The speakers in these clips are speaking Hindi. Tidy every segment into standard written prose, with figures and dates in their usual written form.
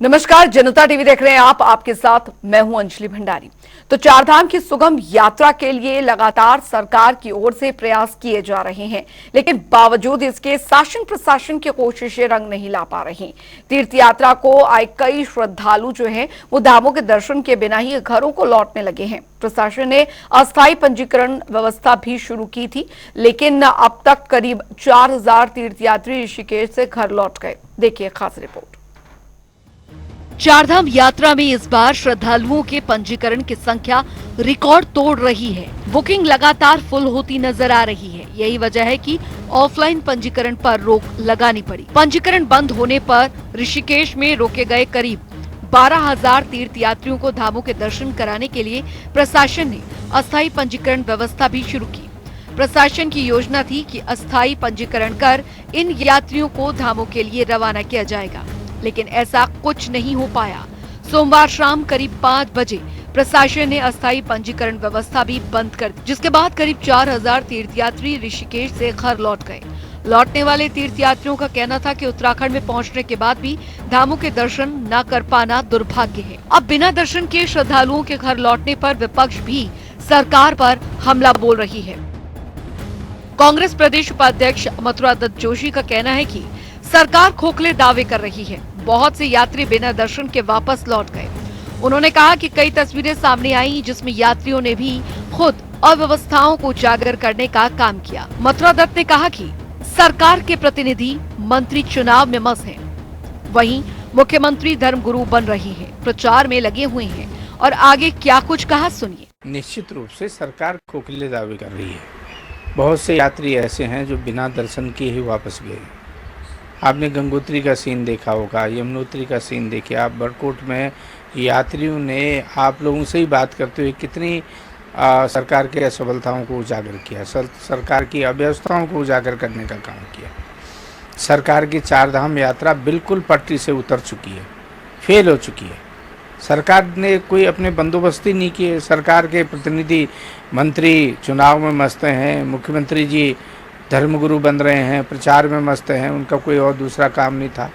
नमस्कार, जनता टीवी देख रहे हैं आप। आपके साथ मैं हूं अंजलि भंडारी। तो चारधाम की सुगम यात्रा के लिए लगातार सरकार की ओर से प्रयास किए जा रहे हैं, लेकिन बावजूद इसके शासन प्रशासन की कोशिशें रंग नहीं ला पा रही। तीर्थ यात्रा को आए कई श्रद्धालु जो हैं वो धामों के दर्शन के बिना ही घरों को लौटने लगे हैं। प्रशासन ने अस्थायी पंजीकरण व्यवस्था भी शुरू की थी, लेकिन अब तक करीब 4000 तीर्थयात्री ऋषिकेश से घर लौट गए। देखिए खास रिपोर्ट। चारधाम यात्रा में इस बार श्रद्धालुओं के पंजीकरण की संख्या रिकॉर्ड तोड़ रही है। बुकिंग लगातार फुल होती नजर आ रही है। यही वजह है कि ऑफलाइन पंजीकरण पर रोक लगानी पड़ी। पंजीकरण बंद होने पर ऋषिकेश में रोके गए करीब 12,000 तीर्थयात्रियों को धामों के दर्शन कराने के लिए प्रशासन ने अस्थायी पंजीकरण व्यवस्था भी शुरू की। प्रशासन की योजना थी कि अस्थायी पंजीकरण कर इन यात्रियों को धामों के लिए रवाना किया जाएगा, लेकिन ऐसा कुछ नहीं हो पाया। सोमवार शाम करीब 5 बजे प्रशासन ने अस्थायी पंजीकरण व्यवस्था भी बंद कर दी, जिसके बाद करीब 4000 तीर्थयात्री ऋषिकेश से घर लौट गए। लौटने वाले तीर्थयात्रियों का कहना था कि उत्तराखंड में पहुंचने के बाद भी धामों के दर्शन न कर पाना दुर्भाग्य है। अब बिना दर्शन के श्रद्धालुओं के घर लौटने पर विपक्ष भी सरकार पर हमला बोल रही है। कांग्रेस प्रदेश उपाध्यक्ष मथुरा दत्त जोशी का कहना है कि सरकार खोखले दावे कर रही है। बहुत से यात्री बिना दर्शन के वापस लौट गए। उन्होंने कहा कि कई तस्वीरें सामने आई जिसमें यात्रियों ने भी खुद अव्यवस्थाओं को उजागर करने का काम किया। मथुरा दत्त ने कहा कि सरकार के प्रतिनिधि मंत्री चुनाव में मस्त हैं, वहीं मुख्यमंत्री धर्मगुरु बन रही है, प्रचार में लगे हुए हैं और आगे क्या कुछ कहा सुनिए। निश्चित रूप से सरकार खोखले दावे कर रही है। बहुत से यात्री ऐसे हैं जो बिना दर्शन किए ही वापस गए। आपने गंगोत्री का सीन देखा होगा, यमुनोत्री का सीन देखे आप। बड़कोट में यात्रियों ने आप लोगों से ही बात करते हुए कितनी सरकार के असफलताओं को उजागर किया, सरकार की अव्यवस्थाओं को उजागर करने का काम किया। सरकार की चारधाम यात्रा बिल्कुल पटरी से उतर चुकी है, फेल हो चुकी है। सरकार ने कोई अपने बंदोबस्त ही नहीं किए। सरकार के प्रतिनिधि मंत्री चुनाव में मस्त हैं, मुख्यमंत्री जी धर्मगुरु बन रहे हैं, प्रचार में मस्त हैं, उनका कोई और दूसरा काम नहीं था।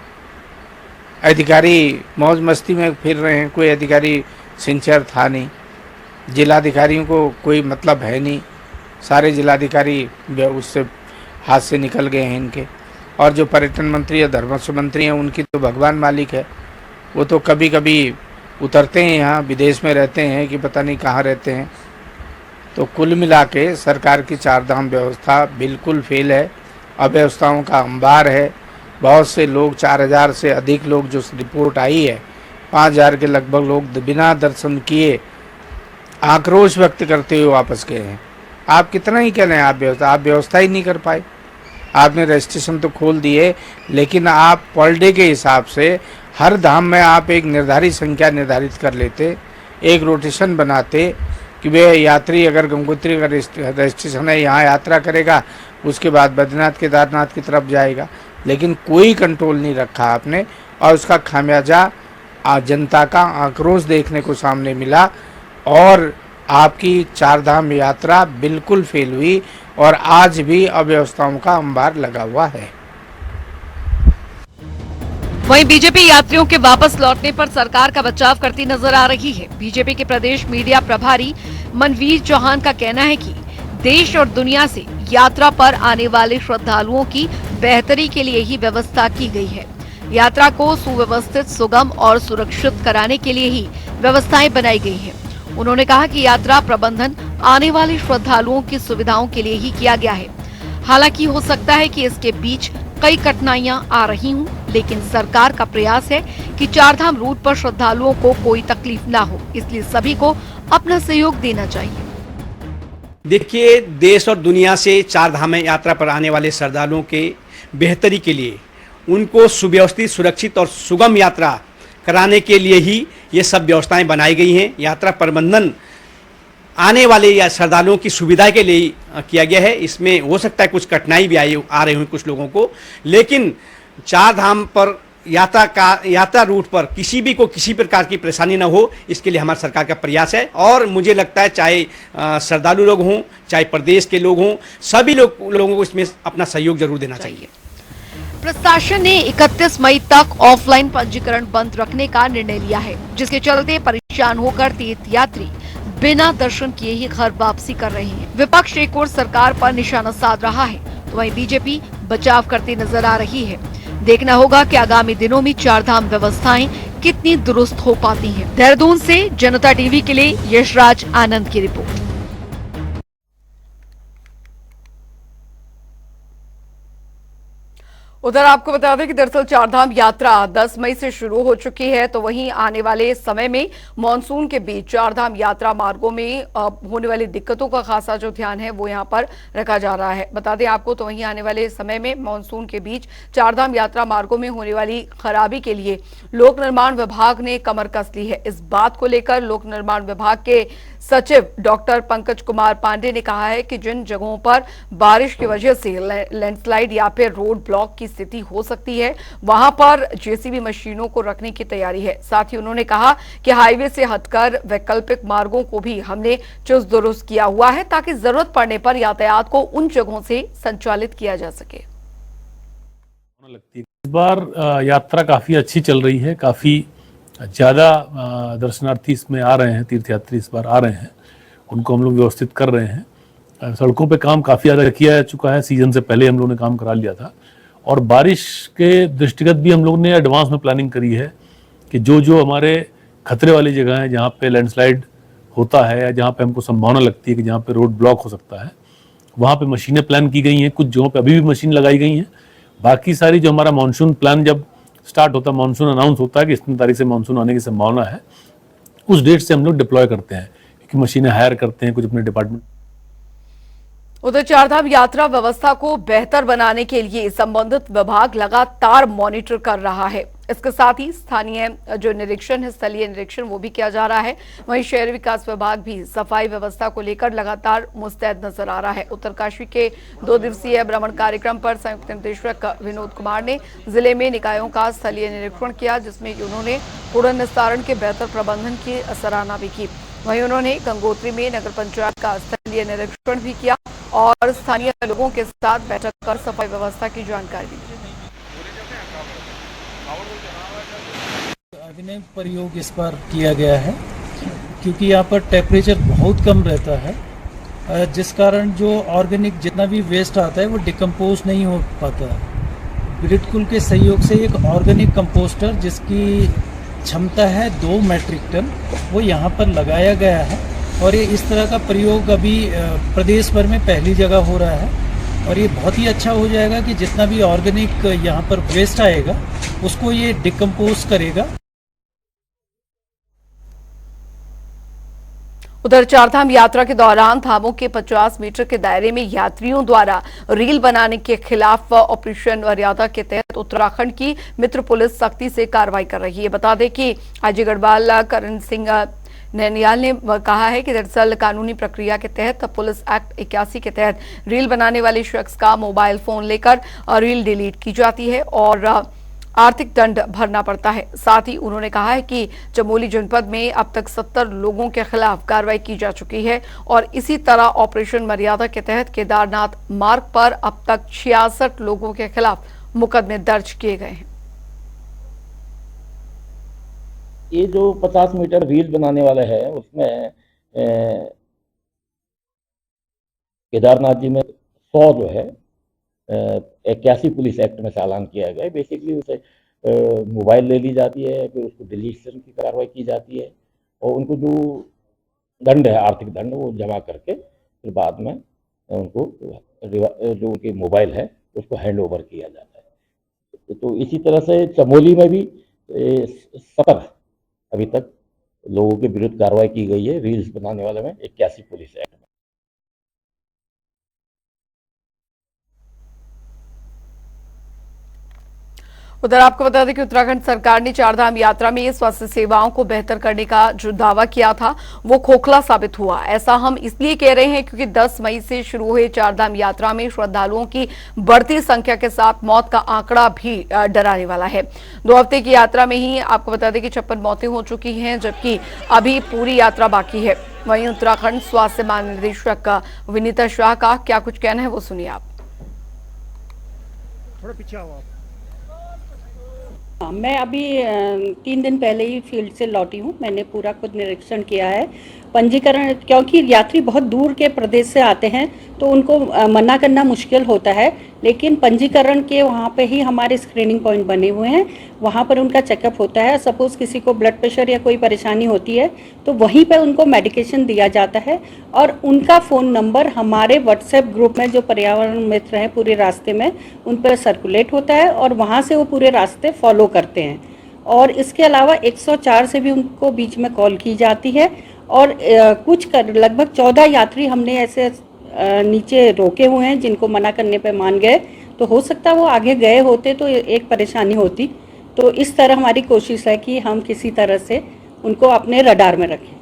अधिकारी मौज मस्ती में फिर रहे हैं, कोई अधिकारी सिंसियर था नहीं। जिलाधिकारियों को कोई मतलब है नहीं, सारे जिलाधिकारी उससे हाथ से निकल गए हैं इनके। और जो पर्यटन मंत्री या धर्मस्व मंत्री हैं उनकी तो भगवान मालिक है। वो तो कभी कभी उतरते हैं यहाँ, विदेश में रहते हैं कि पता नहीं कहाँ रहते हैं। तो कुल मिला के सरकार की चारधाम व्यवस्था बिल्कुल फेल है, अव्यवस्थाओं का अंबार है। बहुत से लोग, 4000 से अधिक लोग, जो रिपोर्ट आई है 5000 के लगभग लोग बिना दर्शन किए आक्रोश व्यक्त करते हुए वापस गए हैं। आप कितना ही कह रहे हैं, आप व्यवस्था ही नहीं कर पाए। आपने रजिस्ट्रेशन तो खोल दिए, लेकिन आप पर डे के हिसाब से हर धाम में आप एक निर्धारित संख्या निर्धारित कर लेते, एक रोटेशन बनाते कि वे यात्री अगर गंगोत्री का रजिस्ट्रेशन है यहाँ यात्रा करेगा, उसके बाद बद्रीनाथ केदारनाथ की तरफ जाएगा। लेकिन कोई कंट्रोल नहीं रखा आपने, और उसका खामियाजा जनता का आक्रोश देखने को सामने मिला। और आपकी चारधाम यात्रा बिल्कुल फेल हुई और आज भी अव्यवस्थाओं का अंबार लगा हुआ है। वहीं बीजेपी यात्रियों के वापस लौटने पर सरकार का बचाव करती नजर आ रही है। बीजेपी के प्रदेश मीडिया प्रभारी मनवीर चौहान का कहना है कि देश और दुनिया से यात्रा पर आने वाले श्रद्धालुओं की बेहतरी के लिए ही व्यवस्था की गई है। यात्रा को सुव्यवस्थित, सुगम और सुरक्षित कराने के लिए ही व्यवस्थाएं बनाई गई हैं। उन्होंने कहा कि यात्रा प्रबंधन आने वाले श्रद्धालुओं की सुविधाओं के लिए ही किया गया है। हालांकि हो सकता है कि इसके बीच कई कठिनाइयां आ रही हूं, लेकिन सरकार का प्रयास है कि चारधाम रूट पर श्रद्धालुओं को कोई तकलीफ ना हो, इसलिए सभी को अपना सहयोग देना चाहिए। देखिए, देश और दुनिया से चारधाम यात्रा पर आने वाले श्रद्धालुओं के बेहतरी के लिए, उनको सुव्यवस्थित, सुरक्षित और सुगम यात्रा कराने के लिए ही ये सब व्यवस्थाएं बनाई गई हैं। यात्रा प्रबंधन आने वाले या श्रद्धालुओं की सुविधा के लिए किया गया है। इसमें हो सकता है कुछ कठिनाई भी आ रही हुई कुछ लोगों को, लेकिन चारधाम पर यात्रा रूट पर किसी प्रकार की परेशानी न हो, इसके लिए हमारी सरकार का प्रयास है। और मुझे लगता है चाहे श्रद्धालु लोग हों, चाहे प्रदेश के लोग हों, सभी लोगों को इसमें अपना सहयोग जरूर देना चाहिए। प्रशासन ने 31 मई तक ऑफलाइन पंजीकरण बंद रखने का निर्णय लिया है, जिसके चलते परेशान होकर तीर्थयात्री बिना दर्शन किए ही घर वापसी कर रहे हैं। विपक्ष एक और सरकार पर निशाना साध रहा है, तो वहीं बीजेपी बचाव करती नजर आ रही है। देखना होगा कि आगामी दिनों में चारधाम व्यवस्थाएं कितनी दुरुस्त हो पाती हैं। देहरादून से जनता टीवी के लिए यशराज आनंद की रिपोर्ट। उधर आपको बता दें कि दरअसल चारधाम यात्रा 10 मई से शुरू हो चुकी है, तो वहीं आने वाले समय में मानसून के बीच चारधाम यात्रा मार्गों में होने वाली दिक्कतों का खासा जो ध्यान है वो यहां पर रखा जा रहा है। बता दें आपको, तो वहीं आने वाले समय में मानसून के बीच चारधाम यात्रा मार्गों में होने वाली खराबी के लिए लोक निर्माण विभाग ने कमर कस ली है। इस बात को लेकर लोक निर्माण विभाग के सचिव डॉक्टर पंकज कुमार पांडे ने कहा है कि जिन जगहों पर बारिश की वजह से लैंडस्लाइड या फिर रोड ब्लॉक की स्थिति हो सकती है, वहां पर जेसीबी मशीनों को रखने की तैयारी है। साथ ही उन्होंने कहा कि हाईवे से हटकर वैकल्पिक मार्गों को भी हमने चुस्त दुरुस्त किया हुआ है, ताकि जरूरत पड़ने पर यातायात को उन जगहों से संचालित किया जा सके। इस बार यात्रा काफी अच्छी चल रही है, काफी ज्यादा दर्शनार्थी इसमें आ रहे हैं, तीर्थयात्री इस बार आ रहे हैं, उनको हम लोग व्यवस्थित कर रहे हैं। सड़कों पे काम काफी ज्यादा किया जा चुका है, सीजन से पहले हम लोगों ने काम करा लिया था, और बारिश के दृष्टिगत भी हम लोग ने एडवांस में प्लानिंग करी है कि जो जो हमारे खतरे वाली जगह हैं, जहाँ पे लैंडस्लाइड होता है या जहाँ पे हमको संभावना लगती है कि जहाँ पे रोड ब्लॉक हो सकता है, वहाँ पे मशीनें प्लान की गई हैं। कुछ जगहों पे अभी भी मशीन लगाई गई हैं। बाकी सारी जो हमारा मानसून प्लान जब स्टार्ट होता है, मानसून अनाउंस होता है कि इतनी तारीख से मानसून आने की संभावना है, उस डेट से हम लोग डिप्लॉय करते हैं, क्योंकि मशीनें हायर करते हैं कुछ अपने डिपार्टमेंट। उधर चारधाम यात्रा व्यवस्था को बेहतर बनाने के लिए संबंधित विभाग लगातार मॉनिटर कर रहा है। इसके साथ ही स्थानीय जो निरीक्षण है, स्थलीय निरीक्षण, वो भी किया जा रहा है। वहीं शहरी विकास विभाग भी सफाई व्यवस्था को लेकर लगातार मुस्तैद नजर आ रहा है। उत्तरकाशी के 2 दिवसीय भ्रमण कार्यक्रम पर संयुक्त निदेशक विनोद कुमार ने जिले में निकायों का स्थलीय निरीक्षण किया, जिसमें उन्होंने कूड़ा निस्तारण के बेहतर प्रबंधन की सराहना भी की। वहीं उन्होंने गंगोत्री में नगर पंचायत का स्थलीय निरीक्षण भी किया और स्थानीय लोगों के साथ बैठक कर सफाई व्यवस्था की जानकारी दी। अभिनव प्रयोग इस बार किया गया है, क्योंकि यहाँ पर टेम्परेचर बहुत कम रहता है, जिस कारण जो ऑर्गेनिक जितना भी वेस्ट आता है वो डिकम्पोज नहीं हो पाता। बिल्कुल के सहयोग से एक ऑर्गेनिक कंपोस्टर जिसकी क्षमता है 2 मैट्रिक टन, वो यहाँ पर लगाया गया है, और ये इस तरह का प्रयोग अभी प्रदेश भर में पहली जगह हो रहा है। और ये बहुत ही अच्छा हो जाएगा कि जितना भी ऑर्गेनिक यहाँ पर वेस्ट आएगा उसको ये डिकम्पोज करेगा। उधर चारधाम यात्रा के दौरान धामों के 50 मीटर के दायरे में यात्रियों द्वारा रील बनाने के खिलाफ ऑपरेशन मर्यादा के तहत उत्तराखंड की मित्र पुलिस सख्ती से कार्रवाई कर रही है। बता दें कि आजी गढ़वाल करण सिंह नैनियाल ने कहा है कि दरअसल कानूनी प्रक्रिया के तहत पुलिस एक्ट 81 के तहत रील बनाने वाले शख्स का मोबाइल फोन लेकर रील डिलीट की जाती है और आर्थिक दंड भरना पड़ता है। साथ ही उन्होंने कहा है कि चमोली जनपद में अब तक 70 लोगों के खिलाफ कार्रवाई की जा चुकी है और इसी तरह ऑपरेशन मर्यादा के तहत केदारनाथ मार्ग पर अब तक 66 लोगों के खिलाफ मुकदमे दर्ज किए गए हैं। ये जो 50 मीटर रील बनाने वाला है उसमें केदारनाथ जी में 100 जो है 81 पुलिस एक्ट में चालान किया गया है। बेसिकली उसे मोबाइल ले ली जाती है, फिर उसको डिलीशन की कार्रवाई की जाती है और उनको जो दंड है, आर्थिक दंड, वो जमा करके फिर बाद में उनको जो उनके मोबाइल है उसको हैंड ओवर किया जाता है। तो इसी तरह से चमोली में भी 70 अभी तक लोगों के विरुद्ध कार्रवाई की गई है रील्स बनाने वाले में 81 पुलिस एक्ट में। उधर आपको बता दें कि उत्तराखंड सरकार ने चारधाम यात्रा में स्वास्थ्य सेवाओं को बेहतर करने का जो दावा किया था वो खोखला साबित हुआ। ऐसा हम इसलिए कह रहे हैं क्योंकि 10 मई से शुरू हुए चारधाम यात्रा में श्रद्धालुओं की बढ़ती संख्या के साथ मौत का आंकड़ा भी डराने वाला है। 2 हफ्ते की यात्रा में ही आपको बता दें कि 56 मौतें हो चुकी हैं, जबकि अभी पूरी यात्रा बाकी है। वहीं उत्तराखंड स्वास्थ्य महानिदेशक विनीता शाह का क्या कुछ कहना है वो सुनिए आप। थोड़ा पीछे आओ आप। मैं अभी 3 दिन पहले ही फील्ड से लौटी हूँ। मैंने पूरा खुद निरीक्षण किया है। पंजीकरण, क्योंकि यात्री बहुत दूर के प्रदेश से आते हैं तो उनको मना करना मुश्किल होता है, लेकिन पंजीकरण के वहाँ पे ही हमारे स्क्रीनिंग पॉइंट बने हुए हैं। वहाँ पर उनका चेकअप होता है। सपोज़ किसी को ब्लड प्रेशर या कोई परेशानी होती है तो वहीं पर उनको मेडिकेशन दिया जाता है और उनका फ़ोन नंबर हमारे व्हाट्सएप ग्रुप में जो पर्यावरण मित्र हैं पूरे रास्ते में उन पर सर्कुलेट होता है और वहाँ से वो पूरे रास्ते फॉलो करते हैं। और इसके अलावा 104 से भी उनको बीच में कॉल की जाती है और लगभग 14 यात्री हमने ऐसे नीचे रोके हुए हैं जिनको मना करने पे मान गए। तो हो सकता है वो आगे गए होते तो एक परेशानी होती। तो इस तरह हमारी कोशिश है कि हम किसी तरह से उनको अपने रडार में रखें।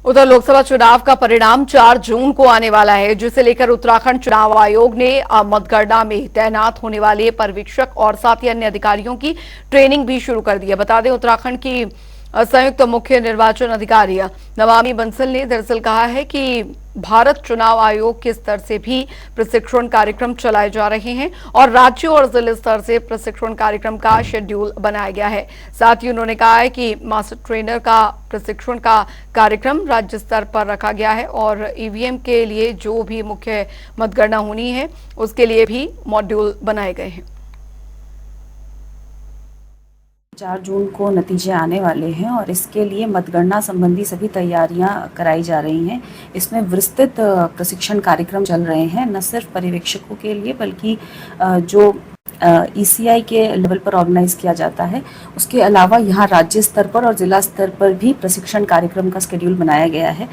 उधर लोकसभा चुनाव का परिणाम 4 जून को आने वाला है, जिसे लेकर उत्तराखंड चुनाव आयोग ने मतगणना में तैनात होने वाले पर्यवेक्षक और साथ ही अन्य अधिकारियों की ट्रेनिंग भी शुरू कर दी है। बता दें, उत्तराखंड की संयुक्त मुख्य निर्वाचन अधिकारी नमामि बंसल ने दरअसल कहा है कि भारत चुनाव आयोग के स्तर से भी प्रशिक्षण कार्यक्रम चलाए जा रहे हैं और राज्य और जिले स्तर से प्रशिक्षण कार्यक्रम का शेड्यूल बनाया गया है। साथ ही उन्होंने कहा है कि मास्टर ट्रेनर का प्रशिक्षण का कार्यक्रम राज्य स्तर पर रखा गया है और ईवीएम के लिए जो भी मुख्य मतगणना होनी है उसके लिए भी मॉड्यूल बनाए गए हैं। 4 जून को नतीजे आने वाले हैं और इसके लिए मतगणना संबंधी सभी तैयारियां कराई जा रही हैं। इसमें विस्तृत प्रशिक्षण कार्यक्रम चल रहे हैं, न सिर्फ पर्यवेक्षकों के लिए बल्कि जो ईसीआई के लेवल पर ऑर्गेनाइज किया जाता है, उसके अलावा यहाँ राज्य स्तर पर और जिला स्तर पर भी प्रशिक्षण कार्यक्रम का शेड्यूल बनाया गया है।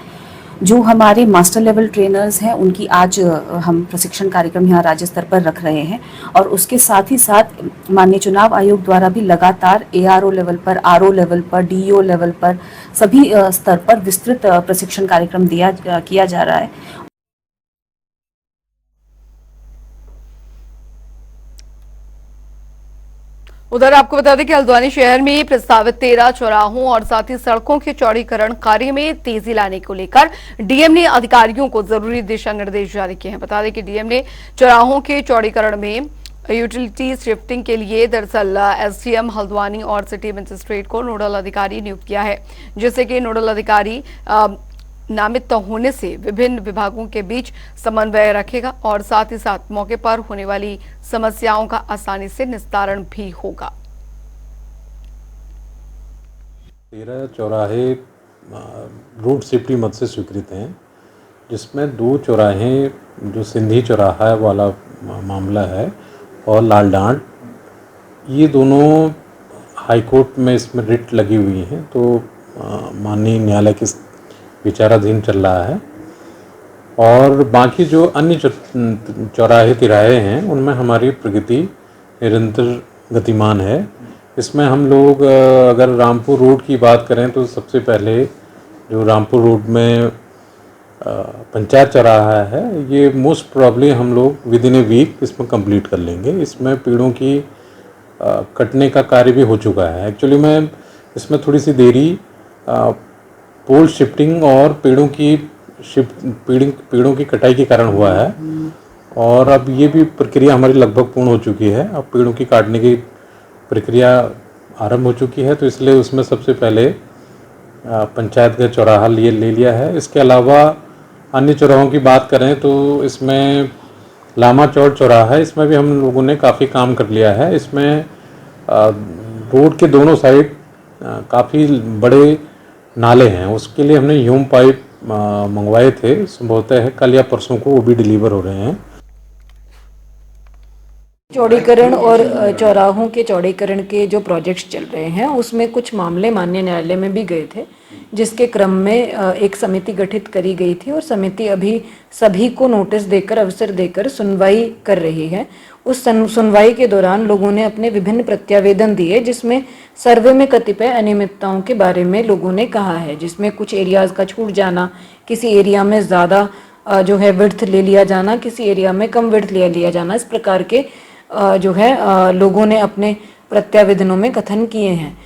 जो हमारे मास्टर लेवल ट्रेनर्स हैं उनकी आज हम प्रशिक्षण कार्यक्रम यहाँ राज्य स्तर पर रख रहे हैं और उसके साथ ही साथ माननीय चुनाव आयोग द्वारा भी लगातार एआरओ लेवल पर, आरओ लेवल पर, डीईओ लेवल पर सभी स्तर पर विस्तृत प्रशिक्षण कार्यक्रम किया जा रहा है। उधर आपको बता दें कि हल्द्वानी शहर में प्रस्तावित 13 चौराहों और साथ ही सड़कों के चौड़ीकरण कार्य में तेजी लाने को लेकर डीएम ने अधिकारियों को जरूरी दिशा निर्देश जारी किए हैं। बता दें कि डीएम ने चौराहों के चौड़ीकरण में यूटिलिटी शिफ्टिंग के लिए दरअसल एसडीएम हल्द्वानी और सिटी मजिस्ट्रेट को नोडल अधिकारी नियुक्त किया है, जिससे कि नोडल अधिकारी नामित होने से विभिन्न विभागों के बीच समन्वय रखेगा और साथ ही साथ मौके पर होने वाली समस्याओं का आसानी से निस्तारण भी होगा। 13 चौराहे रोड सेफ्टी मद से स्वीकृत हैं, जिसमें 2 चौराहे जो सिंधी चौराहा वाला मामला है और लाल डांड, ये दोनों हाईकोर्ट में इसमें रिट लगी हुई हैं, तो माननीय न्यायालय के विचाराधीन चल रहा है। और बाकी जो अन्य चौराहे तिराहे हैं उनमें हमारी प्रगति निरंतर गतिमान है। इसमें हम लोग अगर रामपुर रोड की बात करें तो सबसे पहले जो रामपुर रोड में पंचायत चौराहा है, ये मोस्ट प्रॉब्ली हम लोग विद इन ए वीक इसमें कंप्लीट कर लेंगे। इसमें पेड़ों की कटने का कार्य भी हो चुका है। एक्चुअली में इसमें थोड़ी सी देरी पोल शिफ्टिंग और पेड़ों की कटाई के कारण हुआ है और अब ये भी प्रक्रिया हमारी लगभग पूर्ण हो चुकी है। अब पेड़ों की काटने की प्रक्रिया आरंभ हो चुकी है, तो इसलिए उसमें सबसे पहले पंचायत का चौराहा ले लिया है। इसके अलावा अन्य चौराहों की बात करें तो इसमें लामा चौड़ चौराहा है, इसमें भी हम लोगों ने काफ़ी काम कर लिया है। इसमें रोड के दोनों साइड काफ़ी बड़े नाले हैं, उसके लिए हमने ह्यूम पाइप मंगवाए थे। संभवतः है कल या परसों को वो भी डिलीवर हो रहे हैं। चौड़ीकरण और चौराहों के चौड़ीकरण के जो प्रोजेक्ट्स चल रहे हैं उसमें कुछ मामले माननीय न्यायालय में भी गए थे, जिसके क्रम में एक समिति गठित करी गई थी और समिति अभी सभी को नोटिस देकर, अवसर देकर सुनवाई कर रही है। उस सुनवाई के दौरान लोगों ने अपने विभिन्न प्रत्यावेदन दिए, जिसमें सर्वे में कतिपय अनियमितताओं के बारे में लोगों ने कहा है, जिसमें कुछ एरियाज का छूट जाना, किसी एरिया में ज़्यादा जो है विड्थ ले लिया जाना, किसी एरिया में कम विड्थ ले लिया जाना, इस प्रकार के जो है लोगों ने अपने प्रत्यावेदनों में कथन किए हैं।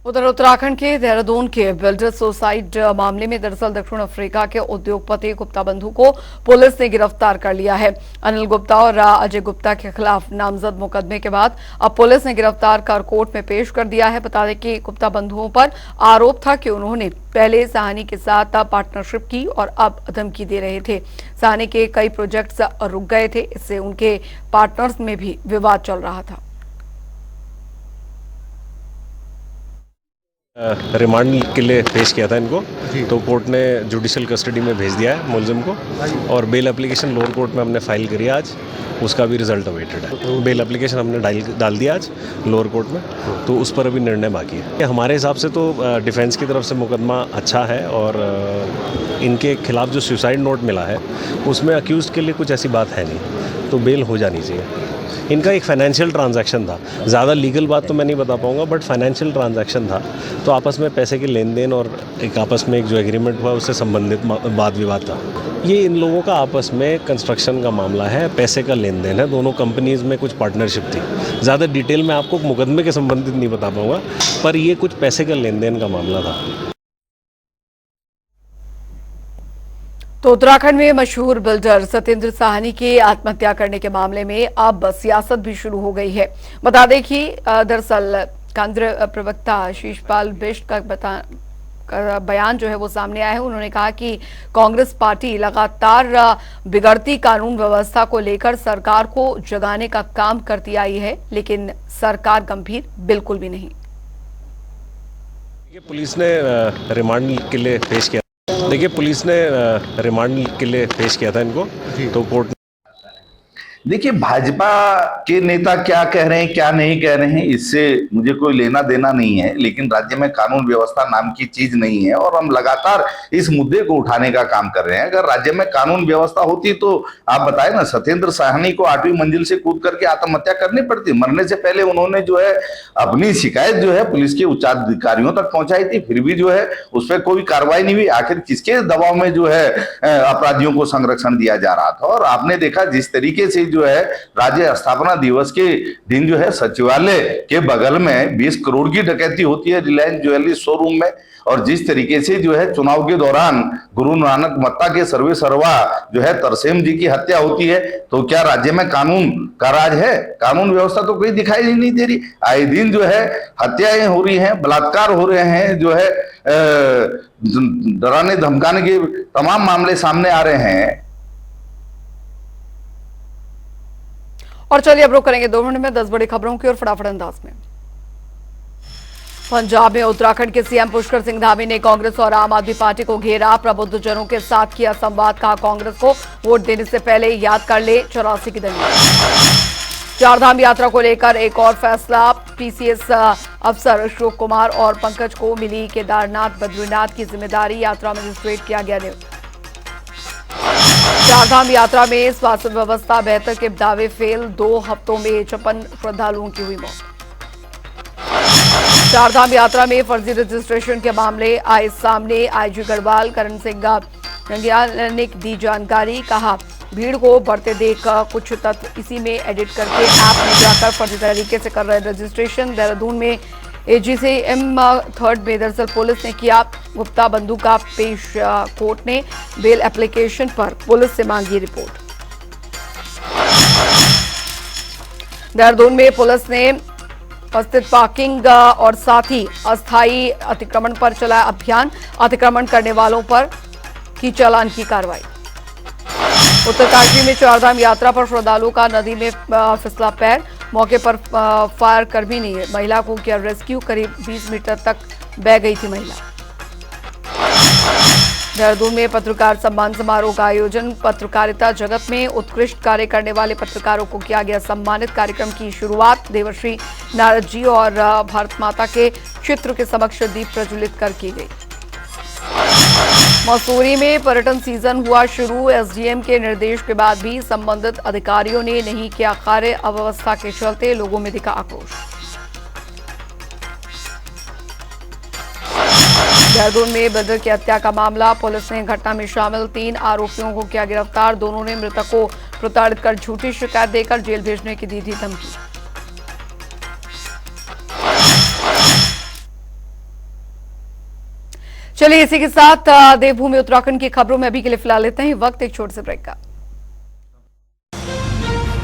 उधर उत्तराखंड के देहरादून के बिल्डर सुसाइड मामले में दरअसल दक्षिण अफ्रीका के उद्योगपति गुप्ता बंधु को पुलिस ने गिरफ्तार कर लिया है। अनिल गुप्ता और अजय गुप्ता के खिलाफ नामजद मुकदमे के बाद अब पुलिस ने गिरफ्तार कर कोर्ट में पेश कर दिया है। बता दें कि गुप्ता बंधुओं पर आरोप था कि उन्होंने पहले साहनी के साथ पार्टनरशिप की और अब धमकी दे रहे थे। साहनी के कई प्रोजेक्ट्स रुक गए थे, इससे उनके पार्टनर्स में भी विवाद चल रहा था। रिमांड के लिए पेश किया था इनको, तो कोर्ट ने जुडिशियल कस्टडी में भेज दिया है मुलजिम को, और बेल एप्लीकेशन लोअर कोर्ट में हमने फाइल करी आज, उसका भी रिजल्ट अवेटेड है। बेल एप्लीकेशन हमने डाल दिया आज लोअर कोर्ट में, तो उस पर अभी निर्णय बाकी है। हमारे हिसाब से तो डिफेंस की तरफ से मुकदमा अच्छा है, और इनके खिलाफ जो सुसाइड नोट मिला है उसमें अक्यूज़ के लिए कुछ ऐसी बात है नहीं, तो बेल हो जानी चाहिए। इनका एक फाइनेंशियल ट्रांजैक्शन था, ज़्यादा लीगल बात तो मैं नहीं बता पाऊंगा, बट फाइनेंशियल ट्रांजैक्शन था, तो आपस में पैसे के लेन देन और एक आपस में एक जो एग्रीमेंट हुआ उससे संबंधित वाद विवाद था। ये इन लोगों का आपस में कंस्ट्रक्शन का मामला है, पैसे का लेन देन है, दोनों कंपनीज़ में कुछ पार्टनरशिप थी। ज़्यादा डिटेल में आपको मुकदमे के संबंधित नहीं बता पाऊँगा, पर ये कुछ पैसे का लेन देन का मामला था। तो उत्तराखंड में मशहूर बिल्डर सत्येंद्र साहनी के आत्महत्या करने के मामले में अब सियासत भी शुरू हो गई है। बता दें कि दरअसल केंद्रीय प्रवक्ता शीशपाल बिष्ट का बयान जो है वो सामने आया है। उन्होंने कहा कि कांग्रेस पार्टी लगातार बिगड़ती कानून व्यवस्था को लेकर सरकार को जगाने का काम करती आई है, लेकिन सरकार गंभीर बिल्कुल भी नहीं। पुलिस ने रिमांड के लिए पेश किया, देखिए पुलिस ने रिमांड के लिए पेश किया था इनको, तो कोर्ट। देखिए, भाजपा के नेता क्या कह रहे हैं क्या नहीं कह रहे हैं इससे मुझे कोई लेना देना नहीं है, लेकिन राज्य में कानून व्यवस्था नाम की चीज नहीं है, और हम लगातार इस मुद्दे को उठाने का काम कर रहे हैं। अगर राज्य में कानून व्यवस्था होती तो आप बताए ना, सत्येंद्र साहनी को 8वीं मंजिल से कूद करके आत्महत्या करनी पड़ती। मरने से पहले उन्होंने जो है अपनी शिकायत जो है पुलिस के उच्चाधिकारियों तक पहुंचाई थी, फिर भी जो है उस पर कोई कार्रवाई नहीं हुई। आखिर किसके दबाव में जो है अपराधियों को संरक्षण दिया जा रहा था। और आपने देखा जिस तरीके से जो है राज्य स्थापना दिवस के दिन जो है सचिवालय के बगल में 20 करोड़ की डकैती होती है रिलायंस ज्वेलरी शोरूम में, और जिस तरीके से जो है चुनाव के दौरान गुरु नानक मत्ता के सर्वे सर्वा जो है तरसेम जी की हत्या होती है, तो क्या राज्य में कानून का राज है? कानून व्यवस्था तो कोई दिखाई नहीं दे रही। आए दिन जो है हत्याएं हो रही हैं, बलात्कार हो रहे हैं, जो है डराने धमकाने के तमाम मामले सामने आ रहे हैं। और चलिए अब रुक करेंगे 2 मिनट में 10 बड़ी खबरों की और फटाफट अंदाज में। पंजाब में उत्तराखंड के सीएम पुष्कर सिंह धामी ने कांग्रेस और आम आदमी पार्टी को घेरा, प्रबुद्धजनों के साथ किया संवाद, कहा कांग्रेस को वोट देने से पहले याद कर ले 84 की दंगे। चारधाम यात्रा को लेकर एक और फैसला, पीसीएस अफसर अशोक कुमार और पंकज को मिली केदारनाथ बद्रीनाथ की जिम्मेदारी, यात्रा मजिस्ट्रेट किया गया नियुक्त। चारधाम यात्रा में स्वास्थ्य व्यवस्था बेहतर के दावे फेल, 2 हफ्तों में 56 श्रद्धालुओं की हुई मौत। चारधाम यात्रा में फर्जी रजिस्ट्रेशन के मामले आए सामने, आईजी गढ़वाल करण सिंह रंगियाल ने दी जानकारी, कहा भीड़ को बढ़ते देख कुछ तत्व इसी में एडिट करके ऐप में जाकर फर्जी तरीके से कर रहे रजिस्ट्रेशन। देहरादून में एजीसीएम 3rd में दरअसल पुलिस ने किया गुप्ता बंधु का पेश, कोर्ट ने बेल एप्लीकेशन पर पुलिस से मांगी रिपोर्ट। देहरादून में पुलिस ने अस्थित पार्किंग और साथ ही अस्थायी अतिक्रमण पर चलाया अभियान, अतिक्रमण करने वालों पर की चालान की कार्रवाई। उत्तरकाशी में चारधाम यात्रा पर श्रद्धालुओं का नदी में फिसला पैर, मौके पर फायर कर्मी ने महिला को किया रेस्क्यू, करीब 20 मीटर तक बह गई थी महिला। देहरादून में पत्रकार सम्मान समारोह का आयोजन, पत्रकारिता जगत में उत्कृष्ट कार्य करने वाले पत्रकारों को किया गया सम्मानित। कार्यक्रम की शुरुआत देवर्षि नारद जी और भारत माता के चित्र के समक्ष दीप प्रज्वलित कर की गई। मसूरी में पर्यटन सीजन हुआ शुरू, एसडीएम के निर्देश के बाद भी संबंधित अधिकारियों ने नहीं किया कार्य, अव्यवस्था के चलते लोगों में दिखा आक्रोश। देहरादून में बिल्डर की हत्या का मामला, पुलिस ने घटना में शामिल 3 आरोपियों को किया गिरफ्तार, दोनों ने मृतक को प्रताड़ित कर झूठी शिकायत देकर जेल भेजने की दी थी धमकी। चलिए इसी के साथ देवभूमि उत्तराखंड की खबरों में अभी के लिए फिलहाल लेते हैं वक्त एक छोटे से ब्रेक का।